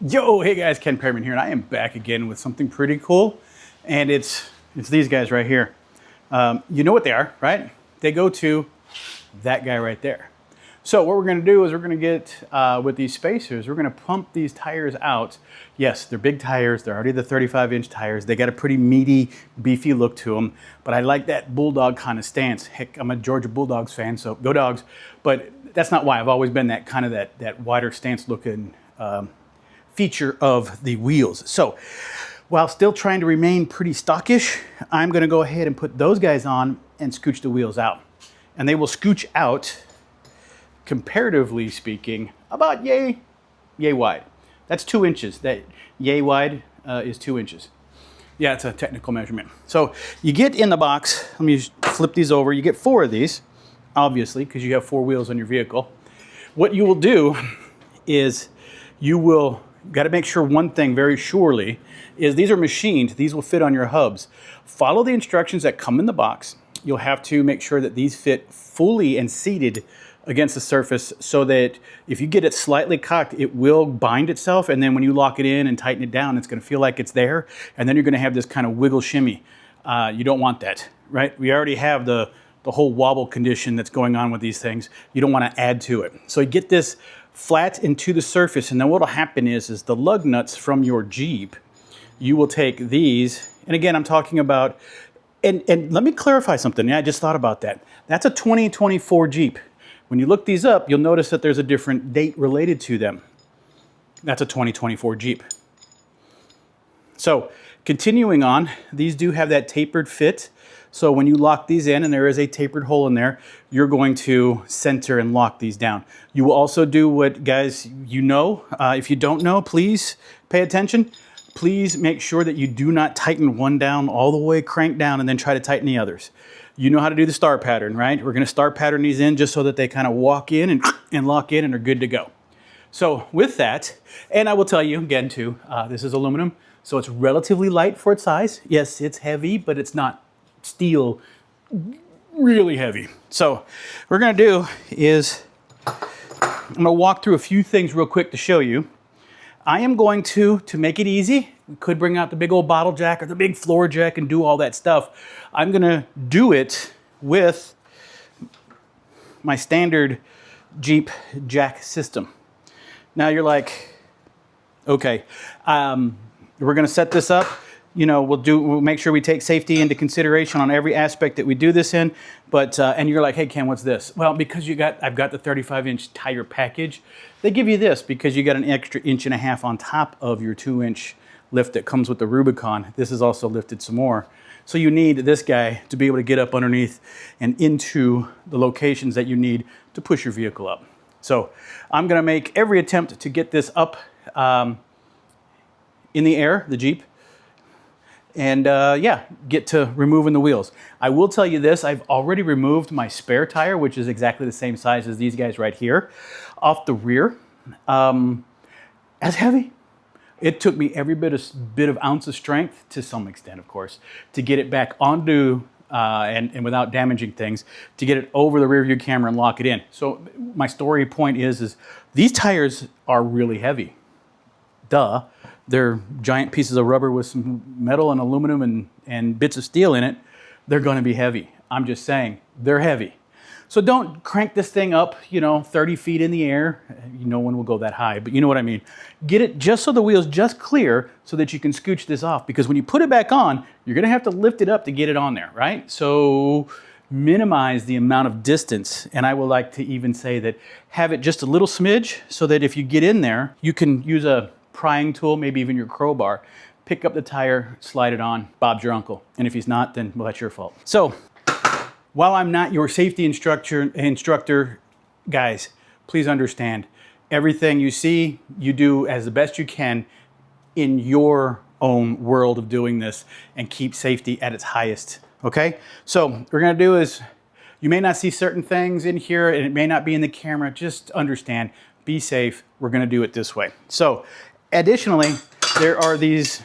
Yo, hey guys, Ken Periman here, and I am back again with something pretty cool, and it's these guys right here. You know what they are, right? They go to that guy right there. So what we're going to do is we're going to get, with these spacers, we're going to pump these tires out. Yes, they're big tires. They're already the 35-inch tires. They got a pretty meaty, beefy look to them, but I like that Bulldog kind of stance. Heck, I'm a Georgia Bulldogs fan, so go Dogs. But that's not why. I've always been that kind of that wider stance looking feature of the wheels. So while still trying to remain pretty stockish, I'm going to go ahead and put those guys on and scooch the wheels out. And they will scooch out, comparatively speaking, about yay wide. That's 2 inches. That yay wide is 2 inches. Yeah, it's a technical measurement. So you get in the box, let me flip these over. You get 4 of these, obviously, because you have 4 wheels on your vehicle. What you will do is you will got to make sure one thing very surely is these are machined. These will fit on your hubs. Follow the instructions that come in the box. You'll have to make sure that these fit fully and seated against the surface so that if you get it slightly cocked, it will bind itself. And then when you lock it in and tighten it down, it's going to feel like it's there. And then you're going to have this kind of wiggle shimmy. You don't want that, right? We already have the whole wobble condition that's going on with these things. You don't want to add to it. So you get this flat into the surface, and then what will happen is the lug nuts from your Jeep, you will take these, and again, I'm talking about, and let me clarify something. Yeah, I just thought about that. That's a 2024 Jeep. When you look these up, you'll notice that there's a different date related to them. That's a 2024 Jeep. So continuing on, these do have that tapered fit. So when you lock these in, and there is a tapered hole in there, you're going to center and lock these down. You will also do what, guys, you know. If you don't know, please pay attention. Please make sure that you do not tighten one down all the way, crank down, and then try to tighten the others. You know how to do the star pattern, right? We're going to star pattern these in just so that they kind of walk in and lock in and are good to go. So with that, and I will tell you again too, this is aluminum, so it's relatively light for its size. Yes, it's heavy, but it's not steel really heavy. So what we're going to do is I'm going to walk through a few things real quick to show you. I am going to make it easy, we could bring out the big old bottle jack or the big floor jack and do all that stuff. I'm going to do it with my standard Jeep jack system. Now you're like, okay, we're going to set this up. You know, we'll make sure we take safety into consideration on every aspect that we do this in. But and you're like, hey Ken, what's this? Well, because I've got the 35-inch tire package. They give you this because you got an extra 1.5 inches on top of your 2-inch lift that comes with the Rubicon. This is also lifted some more. So you need this guy to be able to get up underneath and into the locations that you need to push your vehicle up. So I'm going to make every attempt to get this up in the air, the Jeep. And yeah, get to removing the wheels. I will tell you this, I've already removed my spare tire, which is exactly the same size as these guys right here, off the rear. As heavy. It took me every bit of ounce of strength, to some extent, of course, to get it back onto, and without damaging things, to get it over the rear view camera and lock it in. So my story point is these tires are really heavy. Duh. They're giant pieces of rubber with some metal and aluminum and bits of steel in it. They're going to be heavy. I'm just saying, they're heavy. So don't crank this thing up, 30 feet in the air. No one will go that high, but you know what I mean. Get it just so the wheel's just clear so that you can scooch this off. Because when you put it back on, you're going to have to lift it up to get it on there, right? So minimize the amount of distance. And I would like to even say that have it just a little smidge so that if you get in there, you can use a prying tool, maybe even your crowbar, pick up the tire, slide it on. Bob's your uncle. And if he's not, then well, that's your fault. So while I'm not your safety instructor, guys, please understand, everything you see, you do as the best you can in your own world of doing this and keep safety at its highest, okay? So what we're gonna do is, you may not see certain things in here and it may not be in the camera, just understand, be safe, we're gonna do it this way. So additionally, there are these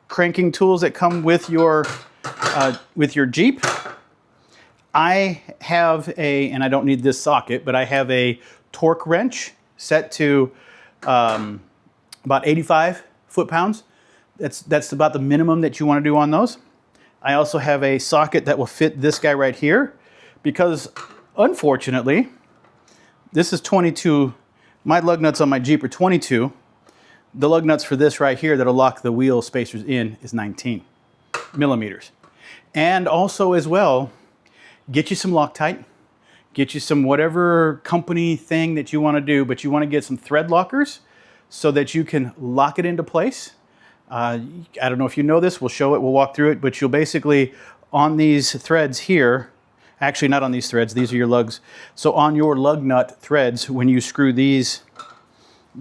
cranking tools that come with your Jeep. I have and I don't need this socket, but I have a torque wrench set to about 85 foot-pounds. That's about the minimum that you want to do on those. I also have a socket that will fit this guy right here because, unfortunately, this is 22. My lug nuts on my Jeep are 22. The lug nuts for this right here that'll lock the wheel spacers in is 19 millimeters. And also as well, get you some Loctite, get you some whatever company thing that you want to do, but you want to get some thread lockers so that you can lock it into place. I don't know if you know this, we'll show it, we'll walk through it, but you'll basically, on these threads here, actually not on these threads, these are your lugs. So on your lug nut threads, when you screw these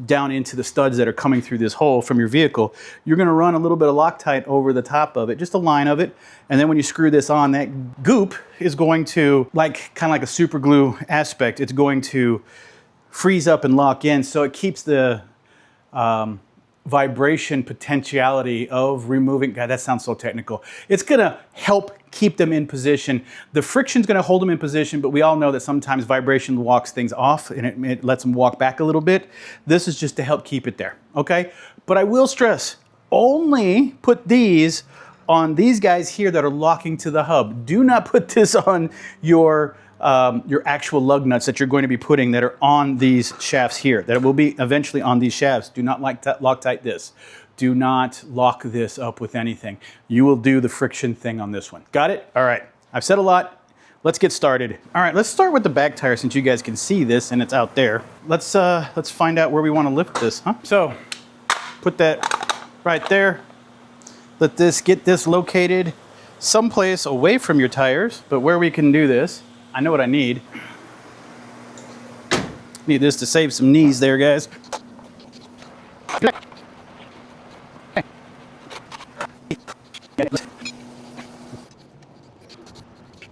down into the studs that are coming through this hole from your vehicle, you're gonna run a little bit of Loctite over the top of it, just a line of it. And then when you screw this on, that goop is going to, like kind of like a super glue aspect, it's going to freeze up and lock in. So it keeps the vibration potentiality of removing, God, that sounds so technical. It's gonna help keep them in position. The friction's gonna hold them in position, but we all know that sometimes vibration walks things off and it lets them walk back a little bit. This is just to help keep it there, okay? But I will stress, only put these on these guys here that are locking to the hub. Do not put this on your actual lug nuts that you're going to be putting that are on these shafts here, that will be eventually on these shafts. Do not Loctite this. Do not lock this up with anything. You will do the friction thing on this one. Got it? All right. I've said a lot. Let's get started. All right, let's start with the back tire since you guys can see this and it's out there. Let's find out where we want to lift this, huh? So put that right there. Get this located someplace away from your tires, but where we can do this. I know what I need. Need this to save some knees there, guys.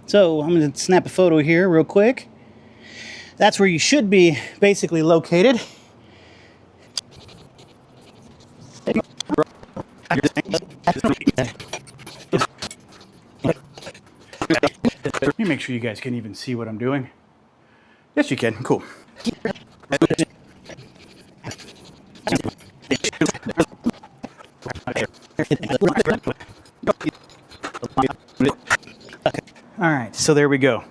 So I'm going to snap a photo here real quick. That's where you should be basically located. Let me make sure you guys can even see what I'm doing. Yes, you can. Cool. All right, so there we go. What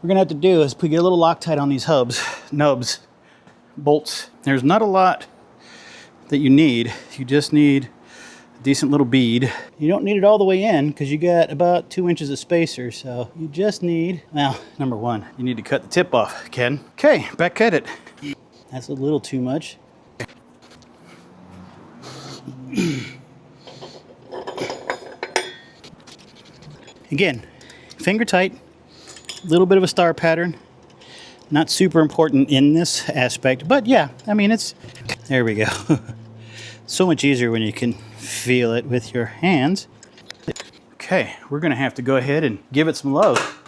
we're gonna have to do is get a little Loctite on these nubs, bolts. There's not a lot that you need. You just need a decent little bead. You don't need it all the way in because you got about 2 inches of spacer. So you just need, well, number one, you need to cut the tip off, Ken. Okay, back at it. That's a little too much. Again, finger tight, a little bit of a star pattern. Not super important in this aspect, but yeah, I mean, there we go. So much easier when you can feel it with your hands. Okay, we're gonna have to go ahead and give it some love.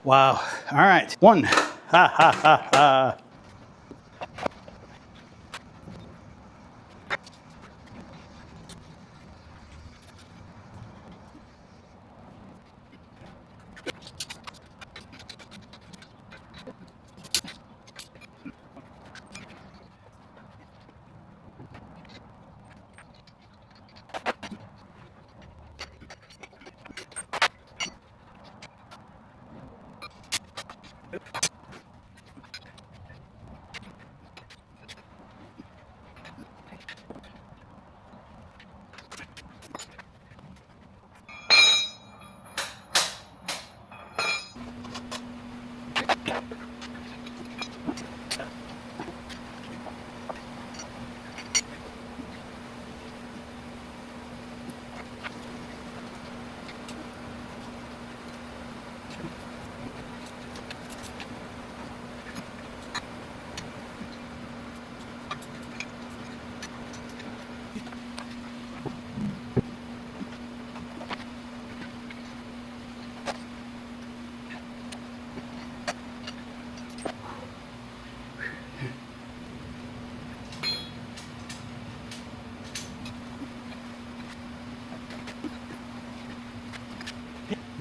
Wow. All right. One. Ha ha ha ha.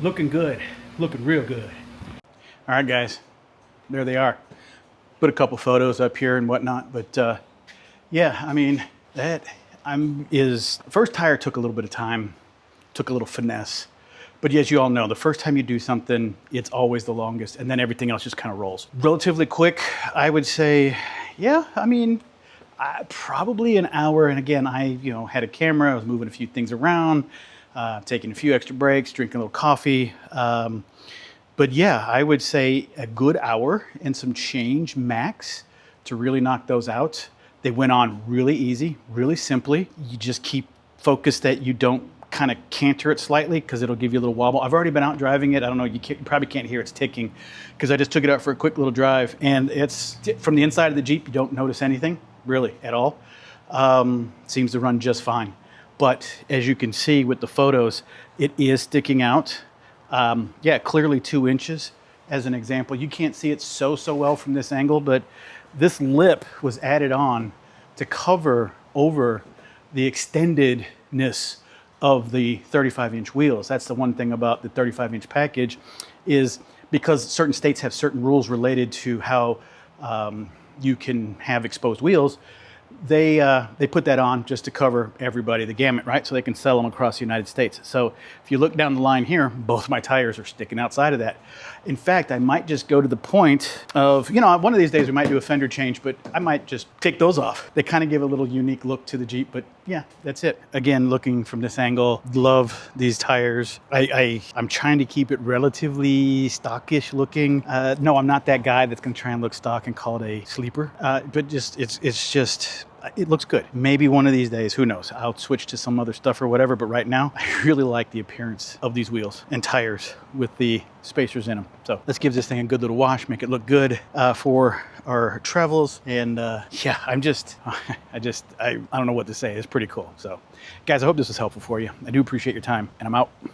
looking good, looking real good. All right, guys, there they are. Put a couple photos up here and whatnot, but yeah, I mean, first tire took a little bit of time, took a little finesse. But as you all know, the first time you do something, it's always the longest, and then everything else just kind of rolls. Relatively quick, I would say, yeah, I mean, probably an hour. And again, I had a camera, I was moving a few things around, taking a few extra breaks, drinking a little coffee. But yeah, I would say a good hour and some change max to really knock those out. They went on really easy, really simply. You just keep focused that you don't kind of canter it slightly because it'll give you a little wobble. I've already been out driving it. I don't know, you probably can't hear it's ticking because I just took it out for a quick little drive, and it's from the inside of the Jeep, you don't notice anything really at all. Seems to run just fine. But as you can see with the photos, it is sticking out. Yeah, clearly 2 inches as an example. You can't see it so well from this angle, but this lip was added on to cover over the extendedness of the 35-inch wheels. That's the one thing about the 35-inch package, is because certain states have certain rules related to how you can have exposed wheels. They put that on just to cover everybody, the gamut, right? So they can sell them across the United States. So if you look down the line here, both my tires are sticking outside of that. In fact, I might just go to the point of, one of these days we might do a fender change, but I might just take those off. They kind of give a little unique look to the Jeep, but yeah, that's it. Again, looking from this angle, love these tires. I'm trying to keep it relatively stockish looking. No, I'm not that guy that's gonna try and look stock and call it a sleeper, but just it looks good. Maybe one of these days, who knows, I'll switch to some other stuff or whatever, but right now, I really like the appearance of these wheels and tires with the spacers in them. So let's give this thing a good little wash, make it look good for our travels. And yeah, I don't know what to say. It's pretty cool. So guys, I hope this was helpful for you. I do appreciate your time, and I'm out.